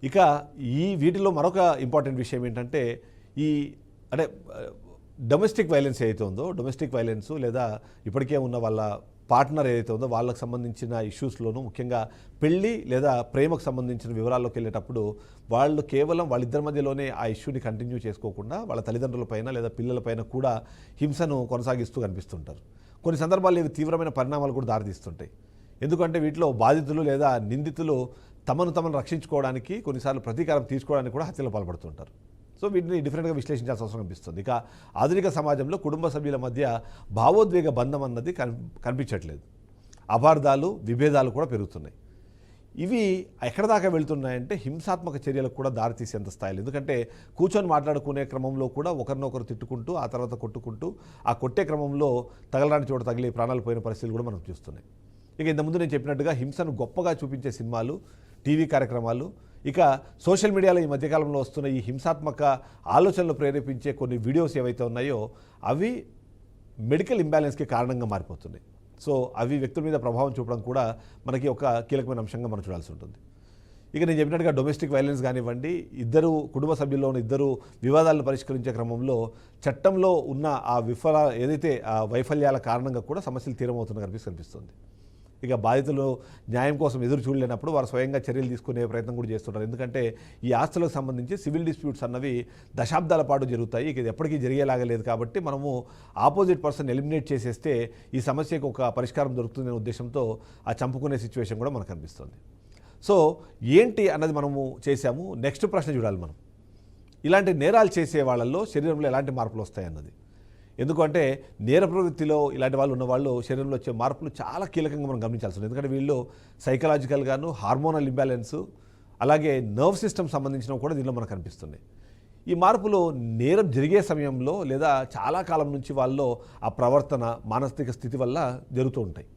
ఇక వీటిలో మరొక ఇంపార్టెంట్ విషయం ఏంటంటే ఈ అంటే డొమెస్టిక్ వైలెన్స్ ఏదైతే ఉందో డొమెస్టిక్ వైలెన్స్ లేదా ఇప్పటికే ఉన్న వాళ్ళ పార్ట్నర్ ఏదైతే ఉందో వాళ్ళకి సంబంధించిన ఇష్యూస్లోనూ ముఖ్యంగా పెళ్లి లేదా ప్రేమకు సంబంధించిన వివరాల్లోకి వెళ్ళేటప్పుడు వాళ్ళు కేవలం వాళ్ళిద్దరి మధ్యలోనే ఆ ఇష్యూని కంటిన్యూ చేసుకోకుండా వాళ్ళ తల్లిదండ్రులపైన లేదా పిల్లలపైన కూడా హింసను కొనసాగిస్తూ కనిపిస్తుంటారు. కొన్ని సందర్భాల్లో ఇవి తీవ్రమైన పరిణామాలు కూడా దారితీస్తుంటాయి. ఎందుకంటే వీటిలో బాధితులు లేదా నిందితులు తమను రక్షించుకోవడానికి కొన్నిసార్లు ప్రతీకారం తీసుకోవడానికి కూడా హత్యలు పాల్పడుతుంటారు. సో వీటిని డిఫరెంట్గా విశ్లేషించాల్సిన అవసరం కనిపిస్తుంది. ఇక ఆధునిక సమాజంలో కుటుంబ సభ్యుల మధ్య భావోద్వేగ బంధం అన్నది కనిపించట్లేదు. అపార్థాలు విభేదాలు కూడా పెరుగుతున్నాయి. ఇవి ఎక్కడ దాకా వెళ్తున్నాయంటే హింసాత్మక చర్యలకు కూడా దారితీసేంత స్థాయిలో. ఎందుకంటే కూర్చొని మాట్లాడుకునే క్రమంలో కూడా ఒకరినొకరు తిట్టుకుంటూ ఆ తర్వాత కొట్టుకుంటూ ఆ కొట్టే క్రమంలో తగలరాని చోట తగిలి ప్రాణాలు పోయిన పరిస్థితులు కూడా మనం చూస్తున్నాయి. ఇక ఇంతకుముందు నేను చెప్పినట్టుగా హింసను గొప్పగా చూపించే సినిమాలు, టీవీ కార్యక్రమాలు, ఇక సోషల్ మీడియాలో ఈ మధ్యకాలంలో వస్తున్న ఈ హింసాత్మక ఆలోచనలు ప్రేరేపించే కొన్ని వీడియోస్ ఏవైతే ఉన్నాయో అవి మెడికల్ ఇంబ్యాలెన్స్కి కారణంగా మారిపోతున్నాయి. సో అవి వ్యక్తుల మీద ప్రభావం చూపడం కూడా మనకి ఒక కీలకమైన అంశంగా మనం చూడాల్సి ఉంటుంది. ఇక నేను చెప్పినట్టుగా డొమెస్టిక్ వైలెన్స్ కానివ్వండి, ఇద్దరు కుటుంబ సభ్యుల్లో ఉన్న ఇద్దరు వివాదాలను పరిష్కరించే క్రమంలో చట్టంలో ఉన్న ఆ ఏదైతే ఆ వైఫల్యాల కారణంగా కూడా సమస్యలు తీరమవుతున్న కనిపిస్తుంది. ఇక బాధితులు న్యాయం కోసం ఎదురు చూడలేనప్పుడు వారు స్వయంగా చర్యలు తీసుకునే ప్రయత్నం కూడా చేస్తుంటారు. ఎందుకంటే ఈ ఆస్తులకు సంబంధించి సివిల్ డిస్ప్యూట్స్ అన్నవి దశాబ్దాల పాటు జరుగుతాయి. ఇక ఇది ఎప్పటికీ జరిగేలాగా లేదు. కాబట్టి మనము ఆపోజిట్ పర్సన్ ఎలిమినేట్ చేసేస్తే ఈ సమస్యకు ఒక పరిష్కారం దొరుకుతుందనే ఉద్దేశంతో ఆ చంపుకునే సిచ్యువేషన్ కూడా మనకు కనిపిస్తుంది. సో ఏంటి అన్నది మనము చేశాము. నెక్స్ట్ ప్రశ్న చూడాలి మనం. ఇలాంటి నేరాలు చేసే వాళ్ళల్లో శరీరంలో ఎలాంటి మార్పులు వస్తాయి అన్నది. ఎందుకంటే నేర ప్రవృత్తిలో ఇలాంటి వాళ్ళు ఉన్నవాళ్ళు శరీరంలో వచ్చే మార్పులు చాలా కీలకంగా మనం గమనించాల్సి ఉంది. ఎందుకంటే వీళ్ళు సైకలాజికల్గాను హార్మోనల్ ఇంబ్యాలెన్స్ అలాగే నర్వ్ సిస్టమ్ సంబంధించినవి కూడా దీనిలో మనకు కనిపిస్తున్నాయి. ఈ మార్పులు నేరం జరిగే సమయంలో లేదా చాలా కాలం నుంచి వాళ్ళలో ఆ ప్రవర్తన మానసిక స్థితి వల్ల జరుగుతూ ఉంటాయి.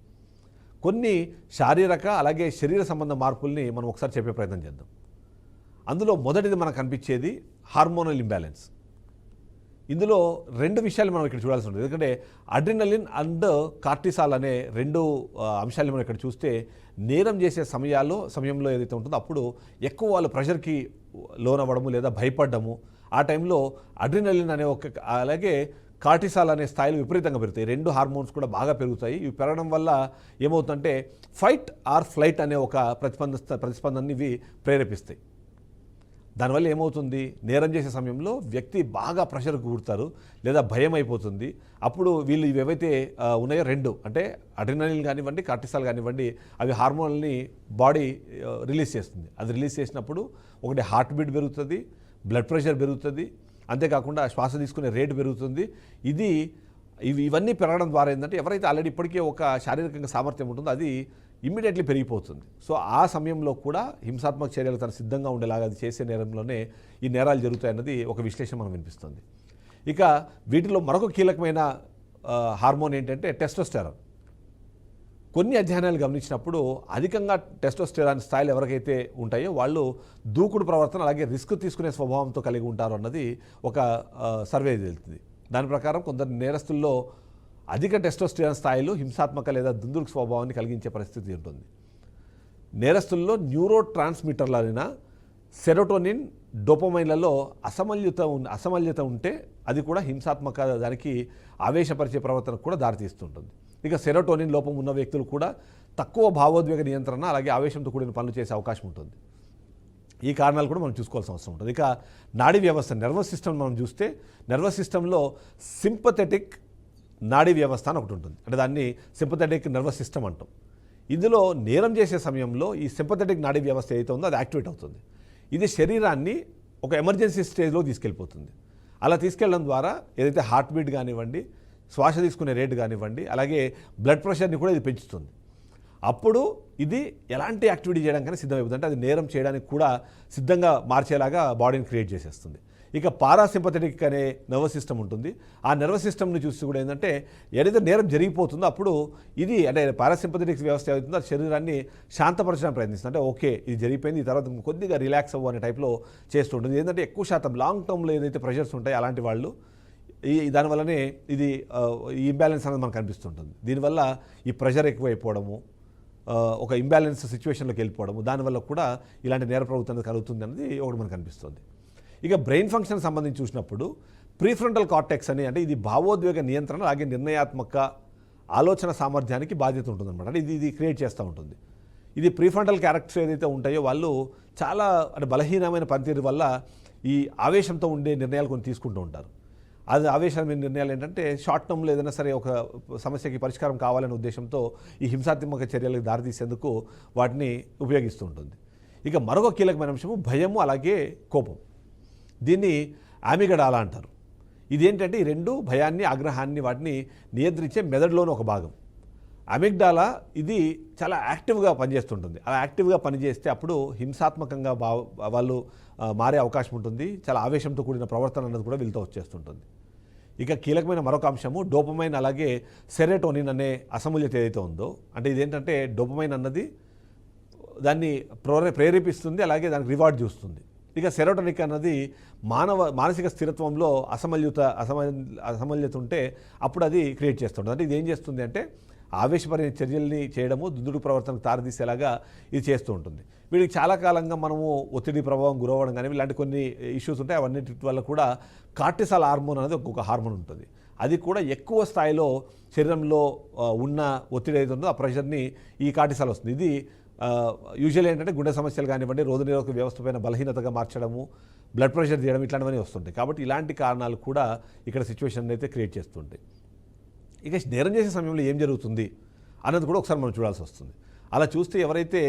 కొన్ని శారీరక అలాగే శరీర సంబంధ మార్పుల్ని మనం ఒకసారి చెప్పే ప్రయత్నం చేద్దాం. అందులో మొదటిది మనకు కనిపించేది హార్మోనల్ ఇంబ్యాలెన్స్. ఇందులో రెండు విషయాలు మనం ఇక్కడ చూడాల్సి ఉంటుంది. ఎందుకంటే అడ్రినలిన్ అండ్ కార్టిసాల్ అనే రెండు అంశాలు మనం ఇక్కడ చూస్తే నేరం చేసే సమయంలో ఏదైతే ఉంటుందో అప్పుడు ఎక్కువ వాళ్ళు ప్రెషర్కి లోనవ్వడము లేదా భయపడ్డము, ఆ టైంలో అడ్రినలిన్ అనే అలాగే కార్టిసాల్ అనే స్థాయిలు విపరీతంగా పెరుగుతాయి. రెండు హార్మోన్స్ కూడా బాగా పెరుగుతాయి. ఇవి పెరగడం వల్ల ఏమవుతుందంటే ఫైట్ ఆర్ ఫ్లైట్ అనే ఒక ప్రతిస్పందనని ఇవి ప్రేరేపిస్తాయి. దానివల్ల ఏమవుతుంది, నేరం చేసే సమయంలో వ్యక్తి బాగా ప్రెషర్కి కూడతారు లేదా భయం అయిపోతుంది. అప్పుడు వీళ్ళు ఇవి ఏవైతే ఉన్నాయో రెండు అంటే అడ్రినలిన్ కానివ్వండి కార్టిసాల్ కానివ్వండి అవి హార్మోన్లని బాడీ రిలీజ్ చేస్తుంది. అది రిలీజ్ చేసినప్పుడు ఒకటి హార్ట్ బీట్ పెరుగుతుంది, బ్లడ్ ప్రెషర్ పెరుగుతుంది, అంతేకాకుండా శ్వాస తీసుకునే రేటు పెరుగుతుంది. ఇవన్నీ పెరగడం ద్వారా ఏంటంటే ఎవరైతే ఆల్రెడీ ఇప్పటికే ఒక శారీరకంగా సామర్థ్యం ఉంటుందో అది ఇమ్మీడియట్లీ పెరిగిపోతుంది. సో ఆ సమయంలో కూడా హింసాత్మక చర్యలు తను సిద్ధంగా ఉండేలాగా అది చేసే నేరంలోనే ఈ నేరాలు జరుగుతాయన్నది ఒక విశ్లేషణ మనం వినిపిస్తుంది. ఇక వీటిలో మరొక కీలకమైన హార్మోన్ ఏంటంటే టెస్టోస్టెరాన్. కొన్ని అధ్యయనాలు గమనించినప్పుడు అధికంగా టెస్టోస్టెరాన్ స్థాయిలు ఎవరికైతే ఉంటాయో వాళ్ళు దూకుడు ప్రవర్తన అలాగే రిస్క్ తీసుకునే స్వభావంతో కలిగి ఉంటారు అన్నది ఒక సర్వే తెలుస్తుంది. దాని ప్రకారం కొందరు నేరస్తుల్లో అధిక టెస్టోస్టెరాన్ స్థాయిలు హింసాత్మక లేదా దుందుడుకు స్వభావాన్ని కలిగించే పరిస్థితి ఉంటుంది. నేరస్తుల్లో న్యూరో ట్రాన్స్మిటర్లైన సెరోటోనిన్, డోపమైన్లలో అసమల్యత ఉంటే అది కూడా హింసాత్మక దానికి ఆవేశపరిచే ప్రవర్తనకు కూడా దారితీస్తుంటుంది. ఇక సెరోటోనిన్ లోపం ఉన్న వ్యక్తులు కూడా తక్కువ భావోద్వేగ నియంత్రణ అలాగే ఆవేశంతో కూడిన పనులు చేసే అవకాశం ఉంటుంది. ఈ కారణాలు కూడా మనం చూసుకోవాల్సిన అవసరం ఉంటుంది. ఇక నాడీ వ్యవస్థ నర్వస్ సిస్టమ్ మనం చూస్తే నర్వస్ సిస్టంలో సింపథెటిక్ నాడీ వ్యవస్థ అని ఒకటి ఉంటుంది. అంటే దాన్ని సింపథెటిక్ నర్వస్ సిస్టమ్ అంటాం. ఇందులో నేరం చేసే సమయంలో ఈ సింపథెటిక్ నాడీ వ్యవస్థ ఏదైతే ఉందో అది యాక్టివేట్ అవుతుంది. ఇది శరీరాన్ని ఒక ఎమర్జెన్సీ స్టేజ్లో తీసుకెళ్ళిపోతుంది. అలా తీసుకెళ్ళడం ద్వారా ఏదైతే హార్ట్ బీట్ కానివ్వండి, శ్వాస తీసుకునే రేటు కానివ్వండి, అలాగే బ్లడ్ ప్రెషర్ని కూడా ఇది పెంచుతుంది. అప్పుడు ఇది ఎలాంటి యాక్టివిటీ చేయడానికైనా సిద్ధమైపోతుంది. అంటే అది నేరం చేయడానికి కూడా సిద్ధంగా మార్చేలాగా బాడీని క్రియేట్ చేసేస్తుంది. ఇక పారాసింపథెటిక్ అనే నర్వస్ సిస్టమ్ ఉంటుంది. ఆ నర్వస్ సిస్టమ్ని చూసి కూడా ఏంటంటే ఏదైతే నేరం జరిగిపోతుందో అప్పుడు ఇది అంటే పారాసింపథెటిక్ వ్యవస్థ అవుతుందో అది శరీరాన్ని శాంతపరచడానికి ప్రయత్నిస్తుంది. అంటే ఓకే ఇది జరిగిపోయింది, ఈ తర్వాత కొద్దిగా రిలాక్స్ అవ్వు అనే టైప్లో చేస్తుంటుంది. ఏంటంటే ఎక్కువ శాతం లాంగ్ టర్మ్లో ఏదైతే ప్రెషర్స్ ఉంటాయో అలాంటి వాళ్ళు దానివల్లనే ఈ ఇంబ్యాలెన్స్ అనేది మనకు కనిపిస్తుంటుంది. దీనివల్ల ఈ ప్రెషర్ ఎక్కువైపోవడము, ఒక ఇంబ్యాలెన్స్ సిచ్యువేషన్లోకి వెళ్ళిపోవడము, దానివల్ల కూడా ఇలాంటి నేర ప్రవృత్తి అనేది కలుగుతుంది అనేది ఒకటి మనకు కనిపిస్తుంది. ఇక బ్రెయిన్ ఫంక్షన్ సంబంధించి చూసినప్పుడు ప్రీఫ్రంటల్ కార్టెక్స్ అని, అంటే ఇది భావోద్వేగ నియంత్రణ అలాగే నిర్ణయాత్మక ఆలోచన సామర్థ్యానికి బాధ్యత ఉంటుందన్నమాట. అంటే ఇది క్రియేట్ చేస్తూ ఉంటుంది. ఇది ప్రీఫ్రంటల్ క్యారెక్టర్స్ ఏదైతే ఉంటాయో వాళ్ళు చాలా అంటే బలహీనమైన పనితీరు వల్ల ఈ ఆవేశంతో ఉండే నిర్ణయాలు కొన్ని తీసుకుంటూ ఉంటారు. అది ఆవేశమైన నిర్ణయాలు ఏంటంటే షార్ట్ టర్మ్లో ఏదైనా సరే ఒక సమస్యకి పరిష్కారం కావాలనే ఉద్దేశంతో ఈ హింసాత్మక చర్యలకు దారితీసేందుకు వాటిని ఉపయోగిస్తూ ఉంటుంది. ఇక మరొక కీలకమైన అంశము భయము అలాగే కోపం. దీన్ని ఆమిగడాలా అంటారు. ఇదేంటంటే ఈ రెండు భయాన్ని ఆగ్రహాన్ని వాటిని నియంత్రించే మెదడులోని ఒక భాగం. అమిగ్డాలా ఇది చాలా యాక్టివ్గా పనిచేస్తుంటుంది. అలా యాక్టివ్గా పనిచేస్తే అప్పుడు హింసాత్మకంగా వాళ్ళు మారే అవకాశం ఉంటుంది. చాలా ఆవేశంతో కూడిన ప్రవర్తన అన్నది కూడా వీళ్ళతో వచ్చేస్తుంటుంది. ఇక కీలకమైన మరొక అంశము డోపమైన్ అలాగే సెరోటోనిన్ అనే అసమూల్యత ఏదైతే ఉందో, అంటే ఇదేంటంటే డోపమైన్ అన్నది దాన్ని ప్రేరేపిస్తుంది, అలాగే దానికి రివార్డ్ చూస్తుంది. ఇక సెరోటోనిక్ అన్నది మానసిక స్థిరత్వంలో అసమల్యత ఉంటే అప్పుడు అది క్రియేట్ చేస్తుంటుంది. అంటే ఇది ఏం చేస్తుంది అంటే ఆవేశపరిన చర్యల్ని చేయడము, దుందుడు ప్రవర్తనకు తారదీసేలాగా ఇది చేస్తూ ఉంటుంది. వీడికి చాలా కాలంగా మనము ఒత్తిడి ప్రభావం గురవ్వడం కానీ ఇలాంటి కొన్ని ఇష్యూస్ ఉంటాయి. అవన్నిటి వల్ల కూడా కార్టిసాల్ హార్మోన్ అనేది ఒక్కొక్క హార్మోన్ ఉంటుంది. అది కూడా ఎక్కువ స్థాయిలో శరీరంలో ఉన్న ఒత్తిడి ఏదైతే ఉందో ఆ ప్రెషర్ని ఈ కార్టిసాల్ వస్తుంది. ఇది యూజువల్లీ ఏంటంటే గుండె సమస్యలు కానివ్వండి, రోగనిరోధక వ్యవస్థ పైన బలహీనతగా మార్చడము, బ్లడ్ ప్రెషర్ చేయడం ఇట్లాంటివన్నీ వస్తుంటాయి. కాబట్టి ఇలాంటి కారణాలు కూడా ఇక్కడ సిచ్యువేషన్ అయితే క్రియేట్ చేస్తుంటాయి. ఇక నేరం చేసే సమయంలో ఏం జరుగుతుంది అన్నది కూడా ఒకసారి మనం చూడాల్సి వస్తుంది. అలా చూస్తే ఎవరైతే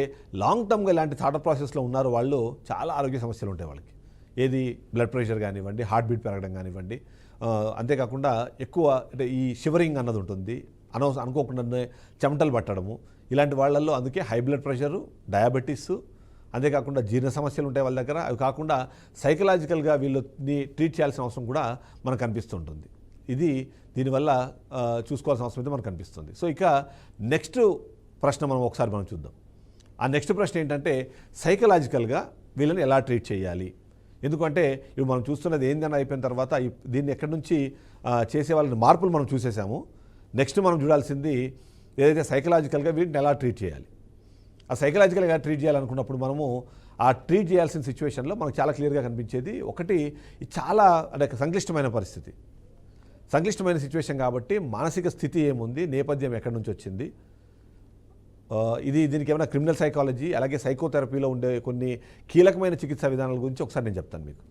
లాంగ్ టర్మ్గా ఇలాంటి థాట్ ప్రాసెస్లో ఉన్నారో వాళ్ళు చాలా ఆరోగ్య సమస్యలు ఉంటాయి వాళ్ళకి. ఏది బ్లడ్ ప్రెషర్ కానివ్వండి, హార్ట్ బీట్ పెరగడం కానివ్వండి, అంతేకాకుండా ఎక్కువ అంటే ఈ షివరింగ్ అన్నది ఉంటుంది, అనుకోకుండానే చెమటలు పట్టడము, ఇలాంటి వాళ్ళల్లో అందుకే హై బ్లడ్ ప్రెషరు, డయాబెటీస్, అంతేకాకుండా జీర్ణ సమస్యలు ఉంటాయి వాళ్ళ దగ్గర. అవి కాకుండా సైకలాజికల్గా వీళ్ళని ట్రీట్ చేయాల్సిన అవసరం కూడా మనకు కనిపిస్తుంటుంది. ఇది దీనివల్ల చూసుకోవాల్సిన అవసరం అయితే మనకు కనిపిస్తుంది. సో ఇక నెక్స్ట్ ప్రశ్న మనం ఒకసారి చూద్దాం. ఆ నెక్స్ట్ ప్రశ్న ఏంటంటే సైకలాజికల్గా వీళ్ళని ఎలా ట్రీట్ చేయాలి. ఎందుకంటే ఇప్పుడు మనం చూస్తున్నది ఏందని అయిపోయిన తర్వాత దీన్ని ఎక్కడి నుంచి చేసే వాళ్ళని మార్పులు మనం చూసేసాము. నెక్స్ట్ మనం చూడాల్సింది ఏదైతే సైకలాజికల్గా వీటిని ఎలా ట్రీట్ చేయాలి. ఆ సైకలాజికల్గా ట్రీట్ చేయాలనుకున్నప్పుడు మనము ఆ ట్రీట్ చేయాల్సిన సిచ్యువేషన్లో మనకు చాలా క్లియర్గా కనిపించేది ఒకటి, చాలా అంటే సంక్లిష్టమైన పరిస్థితి, సంక్లిష్టమైన సిచ్యువేషన్ కాబట్టి మానసిక స్థితి ఏముంది, నేపథ్యం ఎక్కడి నుంచి వచ్చింది, దీనికి ఏమైనా క్రిమినల్ సైకాలజీ అలాగే సైకోథెరపీలో ఉండే కొన్ని కీలకమైన చికిత్సా విధానాల గురించి ఒకసారి నేను చెప్తాను మీకు.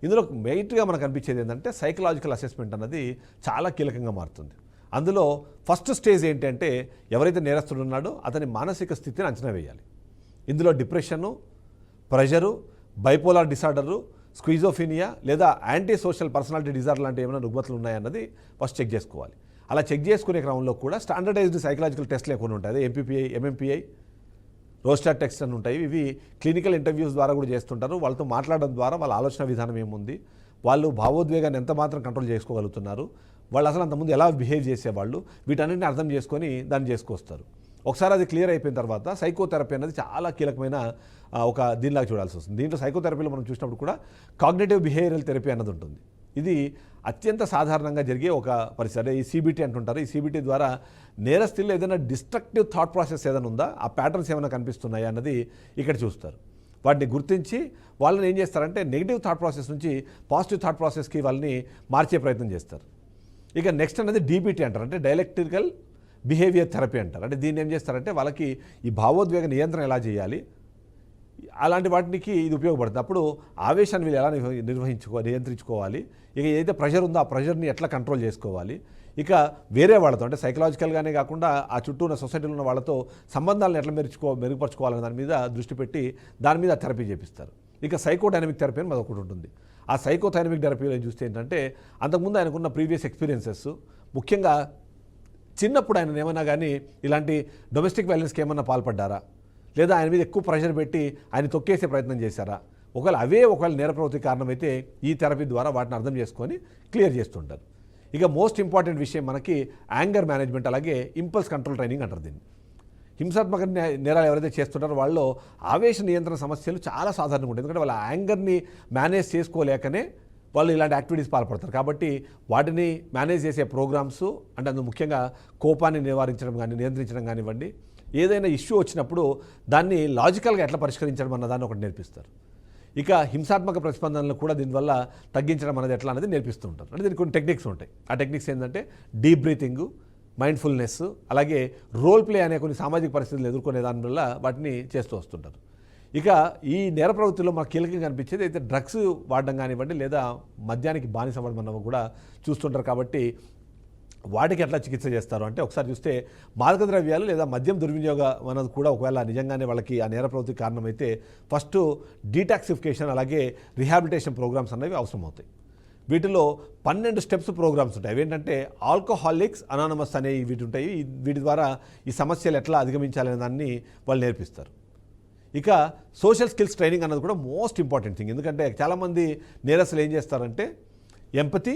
ఇందులో మెయిన్గా మనకు అనిపించేది ఏంటంటే సైకలాజికల్ అసెస్మెంట్ అన్నది చాలా కీలకంగా మారుతుంది. అందులో ఫస్ట్ స్టేజ్ ఏంటంటే ఎవరైతే నేరస్తుడు ఉన్నాడో అతని మానసిక స్థితిని అంచనా వేయాలి. ఇందులో డిప్రెషను, ప్రెషరు, బైపోలార్ డిసార్డరు, స్క్విజోఫీనియా లేదా యాంటీ సోషల్ పర్సనాలిటీ డిజార్డర్ లాంటి ఏమైనా రుగ్మతలు ఉన్నాయన్నది ఫస్ట్ చెక్ చేసుకోవాలి. అలా చెక్ చేసుకునే క్రమంలో కూడా స్టాండర్డైజ్డ్ సైకలాజికల్ టెస్ట్లు ఎక్కువ ఉంటాయి. అదే ఎంపీపీఐ, ఎంఎంపీఐ, రోస్టర్ టెస్ట్ అని ఉంటాయి. ఇవి క్లినికల్ ఇంటర్వ్యూస్ ద్వారా కూడా చేస్తుంటారు. వాళ్ళతో మాట్లాడడం ద్వారా వాళ్ళ ఆలోచన విధానం ఏముంది, వాళ్ళు భావోద్వేగాన్ని ఎంత మాత్రం కంట్రోల్ చేసుకోగలుగుతున్నారు, వాళ్ళు అసలు అంతకుముందు ఎలా బిహేవ్ చేసేవాళ్ళు, వీటన్నిటిని అర్థం చేసుకొని దాన్ని చేసుకొస్తారు. ఒకసారి అది క్లియర్ అయిపోయిన తర్వాత సైకోథెరపీ అనేది చాలా కీలకమైన ఒక దీనిలాగా చూడాల్సి వస్తుంది. దీంట్లో సైకోథెరపీలో మనం చూసినప్పుడు కూడా కాగ్నిటివ్ బిహేవియరల్ థెరపీ అన్నది ఉంటుంది. ఇది అత్యంత సాధారణంగా జరిగే ఒక పరిస్థితి. అంటే ఈ సిబిటీ అంటుంటారు. ఈ సిబిటీ ద్వారా నేరస్తుల్లో ఏదైనా డిస్ట్రక్టివ్ థాట్ ప్రాసెస్ ఏదైనా ఉందా, ఆ ప్యాటర్న్స్ ఏమైనా కనిపిస్తున్నాయా అన్నది ఇక్కడ చూస్తారు. వాటిని గుర్తించి వాళ్ళని ఏం చేస్తారంటే నెగిటివ్ థాట్ ప్రాసెస్ నుంచి పాజిటివ్ థాట్ ప్రాసెస్కి వాళ్ళని మార్చే ప్రయత్నం చేస్తారు. ఇక నెక్స్ట్ అనేది డీబీటీ అంటారు, అంటే డైలెక్ట్రికల్ బిహేవియర్ థెరపీ అంటారు. అంటే దీన్ని ఏం చేస్తారంటే వాళ్ళకి ఈ భావోద్వేగ నియంత్రణ ఎలా చేయాలి, అలాంటి వాటికి ఇది ఉపయోగపడుతుంది. అప్పుడు ఆవేశాన్ని వీళ్ళు ఎలా నియంత్రించుకోవాలి, ఇక ఏదైతే ప్రెషర్ ఉందో ఆ ప్రెషర్ని ఎట్లా కంట్రోల్ చేసుకోవాలి, ఇక వేరే వాళ్ళతో అంటే సైకలాజికల్గానే కాకుండా ఆ చుట్టూ ఉన్న సొసైటీలో ఉన్న వాళ్ళతో సంబంధాలను ఎట్లా మెరుగుపరచుకోవాలనే దాని మీద దృష్టి పెట్టి దాని మీద థెరపీ చేపిస్తారు. ఇక సైకోడైనమిక్ థెరపీ అని మరొకటి ఉంటుంది. ఆ సైకోడైనమిక్ థెరపీలో చూస్తే ఏంటంటే అంతకుముందు ఆయనకున్న ప్రీవియస్ ఎక్స్పీరియన్సెస్, ముఖ్యంగా చిన్నప్పుడు ఆయన ఏమైనా కానీ ఇలాంటి డొమెస్టిక్ వైలెన్స్కి ఏమన్నా పాల్పడ్డారా, లేదా ఆయన మీద ఎక్కువ ప్రెషర్ పెట్టి ఆయన తొక్కేసే ప్రయత్నం చేశారా, ఒకవేళ నేర ప్రవృత్తికి కారణమైతే ఈ థెరపీ ద్వారా వాటిని అర్థం చేసుకొని క్లియర్ చేస్తుంటారు. ఇక మోస్ట్ ఇంపార్టెంట్ విషయం మనకి యాంగర్ మేనేజ్మెంట్ అలాగే ఇంపల్స్ కంట్రోల్ ట్రైనింగ్ అంటారు దీన్ని. హింసాత్మక నేరాలు ఎవరైతే చేస్తుంటారో వాళ్ళు ఆవేశ నియంత్రణ సమస్యలు చాలా సాధారణంగా ఉంటాయి. ఎందుకంటే వాళ్ళ యాంగర్ని మేనేజ్ చేసుకోలేకనే వాళ్ళు ఇలాంటి యాక్టివిటీస్ పాల్పడతారు. కాబట్టి వాటిని మేనేజ్ చేసే ప్రోగ్రామ్స్ అంటే అందులో ముఖ్యంగా కోపాన్ని నివారించడం కానీ నియంత్రించడం కానివ్వండి, ఏదైనా ఇష్యూ వచ్చినప్పుడు దాన్ని లాజికల్గా ఎట్లా పరిష్కరించడం అన్న దాన్ని ఒకటి నేర్పిస్తారు. ఇక హింసాత్మక ప్రతిస్పందనలు కూడా దీనివల్ల తగ్గించడం అనేది ఎట్లా అనేది నేర్పిస్తూ ఉంటారు. అంటే దీనికి కొన్ని టెక్నిక్స్ ఉంటాయి. ఆ టెక్నిక్స్ ఏంటంటే డీప్ బ్రీతింగ్, మైండ్ఫుల్నెస్, అలాగే రోల్ ప్లే అనే కొన్ని సామాజిక పరిస్థితులు ఎదుర్కొనే దాని వల్ల వాటిని చేస్తూ వస్తుంటారు. ఇక ఈ నేర ప్రవృత్తిలో మనకు కీలకంగా అనిపించేది అయితే డ్రగ్స్ వాడడం కానివ్వండి లేదా మద్యానికి బానిస అవ్వడం అన్నవి కూడా చూస్తుంటారు. కాబట్టి వాటికి ఎట్లా చికిత్స చేస్తారు అంటే ఒకసారి చూస్తే మాదక ద్రవ్యాలు లేదా మద్యం దుర్వినియోగం అన్నది కూడా ఒకవేళ నిజంగానే వాళ్ళకి ఆ నేర ప్రవృత్తికి కారణమైతే ఫస్ట్ డీటాక్సిఫికేషన్ అలాగే రిహాబిలిటేషన్ ప్రోగ్రామ్స్ అనేవి అవసరం అవుతాయి. వీటిలో 12 స్టెప్స్ ప్రోగ్రామ్స్ ఉంటాయి. అవేంటంటే ఆల్కహాలిక్స్ అనానమస్ అనేవి వీటి ఉంటాయి. వీటి ద్వారా ఈ సమస్యలు ఎట్లా అధిగమించాలనే దాన్ని వాళ్ళు నేర్పిస్తారు. ఇక సోషల్ స్కిల్స్ ట్రైనింగ్ అన్నది కూడా మోస్ట్ ఇంపార్టెంట్ థింగ్. ఎందుకంటే చాలామంది నేరస్తులు ఏం చేస్తారంటే ఎంపతి,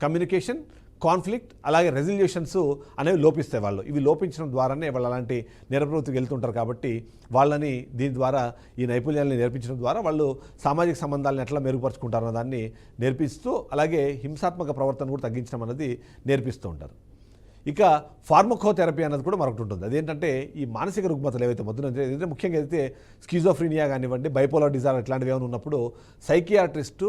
కమ్యూనికేషన్, కాన్ఫ్లిక్ట్ అలాగే రెజల్యూషన్స్ అనేవి లోపిస్తాయి. వాళ్ళు ఇవి లోపించడం ద్వారానే వాళ్ళు అలాంటి నేర ప్రవృత్తికి వెళ్తుంటారు. కాబట్టి వాళ్ళని దీని ద్వారా ఈ నైపుణ్యాలని నేర్పించడం ద్వారా వాళ్ళు సామాజిక సంబంధాలను ఎట్లా మెరుగుపరుచుకుంటారన్న దాన్ని నేర్పిస్తూ అలాగే హింసాత్మక ప్రవర్తన కూడా తగ్గించడం అనేది నేర్పిస్తూ ఉంటారు. ఇక ఫార్మకోథెరపీ అన్నది కూడా మరొకటి ఉంటుంది. అదేంటంటే ఈ మానసిక రుగ్మతలు ఏవైతే ఏదైతే ముఖ్యంగా అయితే స్కిజోఫ్రీనియా కానివ్వండి, బైపోలార్ డిజార్డర్ ఇట్లాంటివి ఏమైనా ఉన్నప్పుడు సైకియాట్రిస్టు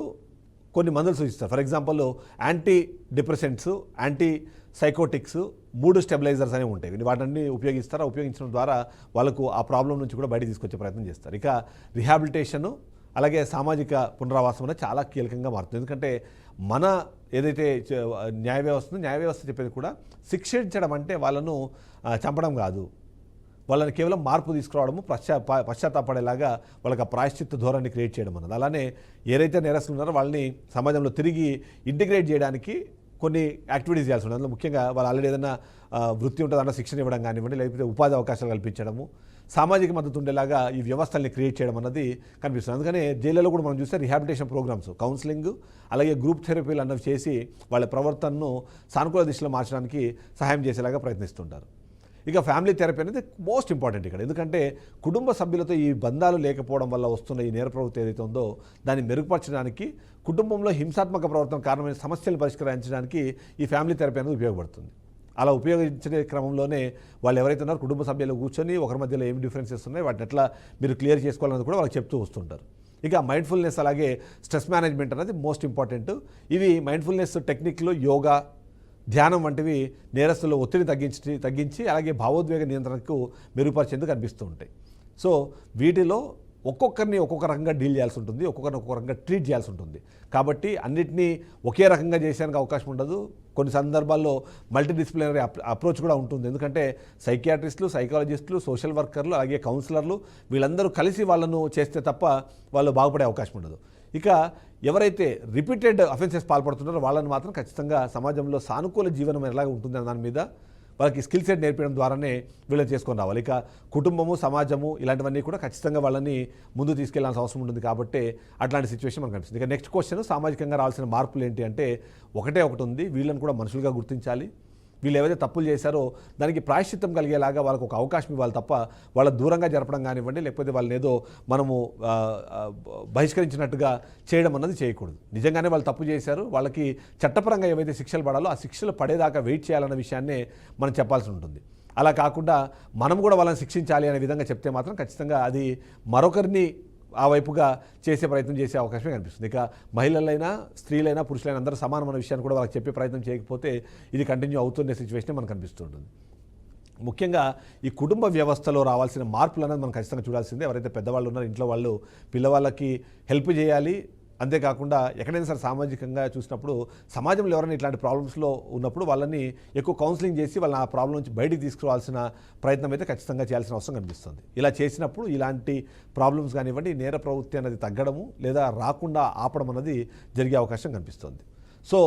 కొన్ని మందులు సూచిస్తారు. For example anti depressants, anti psychotics, 3 stabilisers అనేవి ఉంటాయి. వాటిని ఉపయోగిస్తారు. ఉపయోగించడం ద్వారా వాళ్ళకు ఆ ప్రాబ్లం నుంచి కూడా బయట తీసుకొచ్చే ప్రయత్నం చేస్తారు. ఇక రిహాబిలిటేషను అలాగే సామాజిక పునరావాసం అనేది చాలా కీలకంగా మారుతుంది. ఎందుకంటే మన ఏదైతే న్యాయ వ్యవస్థ చెప్పేది కూడా శిక్షించడం అంటే వాళ్ళను చంపడం కాదు, వాళ్ళని కేవలం మార్పు తీసుకురావడము, పశ్చాత్తాపడేలాగా వాళ్ళకి ఆ ప్రాయశ్చిత్త ధోరణి క్రియేట్ చేయడం అన్నది. అలానే ఏదైతే నేరస్తులు ఉన్నారో వాళ్ళని సమాజంలో తిరిగి ఇంటిగ్రేట్ చేయడానికి కొన్ని యాక్టివిటీస్ చేయాల్సి ఉంటుంది. అందులో ముఖ్యంగా వాళ్ళు ఆల్రెడీ ఏదైనా వృత్తి ఉంటుంది అన్న శిక్షణ ఇవ్వడం కానివ్వండి, లేకపోతే ఉపాధి అవకాశాలు కల్పించడము, సామాజిక మద్దతు ఉండేలాగా ఈ వ్యవస్థల్ని క్రియేట్ చేయడం అన్నది కనిపిస్తుంది. అందుకనే జైళ్ళలో కూడా మనం చూస్తే రిహాబిలిటేషన్ ప్రోగ్రామ్స్, కౌన్సిలింగ్ అలాగే గ్రూప్ థెరపీలు అన్నవి చేసి వాళ్ళ ప్రవర్తనను సానుకూల దిశలో మార్చడానికి సహాయం చేసేలాగా ప్రయత్నిస్తుంటారు. ఇక ఫ్యామిలీ థెరపీ అనేది మోస్ట్ ఇంపార్టెంట్ ఇక్కడ. ఎందుకంటే కుటుంబ సభ్యులతో ఈ బంధాలు లేకపోవడం వల్ల వస్తున్న ఈ నేర ప్రవృత్తి ఏదైతే ఉందో దాన్ని మెరుగుపరచడానికి, కుటుంబంలో హింసాత్మక ప్రవర్తన కారణమైన సమస్యలు పరిష్కరించడానికి ఈ ఫ్యామిలీ థెరపీ అనేది ఉపయోగపడుతుంది. అలా ఉపయోగించే క్రమంలోనే వాళ్ళు ఎవరైతే ఉన్నారో కుటుంబ సభ్యులు కూర్చొని ఒకరి మధ్యలో ఏమి డిఫరెన్సెస్ ఉన్నాయి వాటిని ఎట్లా మీరు క్లియర్ చేసుకోవాలన్నది కూడా వాళ్ళకి చెప్తూ వస్తుంటారు. ఇక మైండ్ఫుల్నెస్ అలాగే స్ట్రెస్ మేనేజ్మెంట్ అనేది మోస్ట్ ఇంపార్టెంట్. ఇవి మైండ్ఫుల్నెస్ టెక్నిక్లో యోగా, ధ్యానం వంటివి నేరస్తులు ఒత్తిడి తగ్గించి అలాగే భావోద్వేగ నియంత్రణకు మెరుగుపరిచేందుకు కనిపిస్తూ ఉంటాయి. సో వీటిలో ఒక్కొక్కరిని ఒక్కొక్క రకంగా డీల్ చేయాల్సి ఉంటుంది, ఒక్కొక్కరిని ఒక్కొక్క రకంగా ట్రీట్ చేయాల్సి ఉంటుంది. కాబట్టి అన్నిటినీ ఒకే రకంగా చేసేందుకు అవకాశం ఉండదు. కొన్ని సందర్భాల్లో మల్టీడిసిప్లినరీ అప్రోచ్ కూడా ఉంటుంది. ఎందుకంటే సైకియాట్రిస్టులు, సైకాలజిస్టులు, సోషల్ వర్కర్లు అలాగే కౌన్సిలర్లు వీళ్ళందరూ కలిసి వాళ్ళను చేస్తే తప్ప వాళ్ళు బాగుపడే అవకాశం ఉండదు. ఇక ఎవరైతే రిపీటెడ్ అఫెన్సెస్ పాల్పడుతున్నారో వాళ్ళని మాత్రం ఖచ్చితంగా సమాజంలో సానుకూల జీవనం ఎలాగ ఉంటుందనే దాని మీద వాళ్ళకి స్కిల్ సెట్ నేర్పడం ద్వారానే వీళ్ళని చేసుకొని రావాలి. ఇక కుటుంబము, సమాజము ఇలాంటివన్నీ కూడా ఖచ్చితంగా వాళ్ళని ముందు తీసుకెళ్లాల్సిన అవసరం ఉంటుంది. కాబట్టి అట్లాంటి సిచ్యువేషన్ మనకు కనిపిస్తుంది. ఇక నెక్స్ట్ క్వశ్చన్, సామాజికంగా రావాల్సిన మార్పులు ఏంటి అంటే ఒకటే ఒకటి ఉంది, వీళ్ళని కూడా మనుషులుగా గుర్తించాలి. వీళ్ళు ఏవైతే తప్పులు చేశారో దానికి ప్రాయశ్చిత్తం కలిగేలాగా వాళ్ళకు ఒక అవకాశం ఇవ్వాలి తప్ప వాళ్ళ దూరంగా జరపడం కానివ్వండి, లేకపోతే వాళ్ళని ఏదో మనము బహిష్కరించినట్టుగా చేయడం అన్నది చేయకూడదు. నిజంగానే వాళ్ళు తప్పు చేశారు, వాళ్ళకి చట్టపరంగా ఏవైతే శిక్షలు పడాలో ఆ శిక్షలు పడేదాకా వెయిట్ చేయాలన్న విషయాన్నే మనం చెప్పాల్సి ఉంటుంది. అలా కాకుండా మనం కూడా వాళ్ళని శిక్షించాలి అనే విధంగా చెప్తే మాత్రం ఖచ్చితంగా అది మరొకరిని ఆ వైపుగా చేసే ప్రయత్నం చేసే అవకాశమే కనిపిస్తుంది. ఇక మహిళలైనా, స్త్రీలైనా, పురుషులైనా అందరూ సమానమైన విషయాన్ని కూడా వాళ్ళకి చెప్పే ప్రయత్నం చేయకపోతే ఇది కంటిన్యూ అవుతున్న సిచ్యువేషన్ మనకు కనిపిస్తుంటుంది. ముఖ్యంగా ఈ కుటుంబ వ్యవస్థలో రావాల్సిన మార్పులు అనేది మనం ఖచ్చితంగా చూడాల్సిందే. ఎవరైతే పెద్దవాళ్ళు ఉన్నారో ఇంట్లో వాళ్ళు పిల్లవాళ్ళకి హెల్ప్ చేయాలి. అంతేకాకుండా ఎక్కడైనా సరే సామాజికంగా చూసినప్పుడు సమాజంలో ఎవరైనా ఇట్లాంటి ప్రాబ్లమ్స్లో ఉన్నప్పుడు వాళ్ళని ఎక్కువ కౌన్సిలింగ్ చేసి వాళ్ళని ఆ ప్రాబ్లం నుంచి బయటికి తీసుకురావాల్సిన ప్రయత్నం అయితే ఖచ్చితంగా చేయాల్సిన అవసరం కనిపిస్తుంది. ఇలా చేసినప్పుడు ఇలాంటి ప్రాబ్లమ్స్ కానివ్వండి, నేర ప్రవృత్తి అనేది తగ్గడము లేదా రాకుండా ఆపడం అనేది జరిగే అవకాశం కనిపిస్తుంది. సో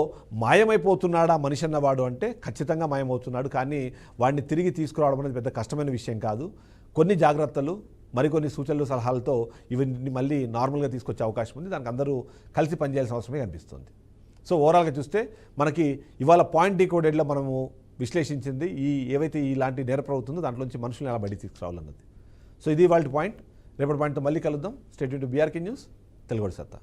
మాయమైపోతున్నాడా మనిషి అన్నవాడు అంటే ఖచ్చితంగా మాయమవుతున్నాడు. కానీ వాడిని తిరిగి తీసుకురావడం అనేది పెద్ద కష్టమైన విషయం కాదు. కొన్ని జాగ్రత్తలు, మరికొన్ని సూచనలు, సలహాలతో ఇవన్నీ మళ్ళీ నార్మల్గా తీసుకొచ్చే అవకాశం ఉంది. దానికి అందరూ కలిసి పనిచేయాల్సిన అవసరమే కనిపిస్తుంది. సో ఓవరాల్గా చూస్తే మనకి ఇవాళ పాయింట్ డీకోడెడ్లో మనము విశ్లేషించింది ఏవైతే ఇలాంటి నేర ప్రవృత్తి ఉందో దాంట్లోంచి మనుషులను ఎలా బయటికి తీసుకురావాలన్నది. సో ఇది వాళ్ళ పాయింట్. రేపటి పాయింట్తో మళ్ళీ కలుద్దాం. Stay tuned to BRK news, Telugu సత్తా.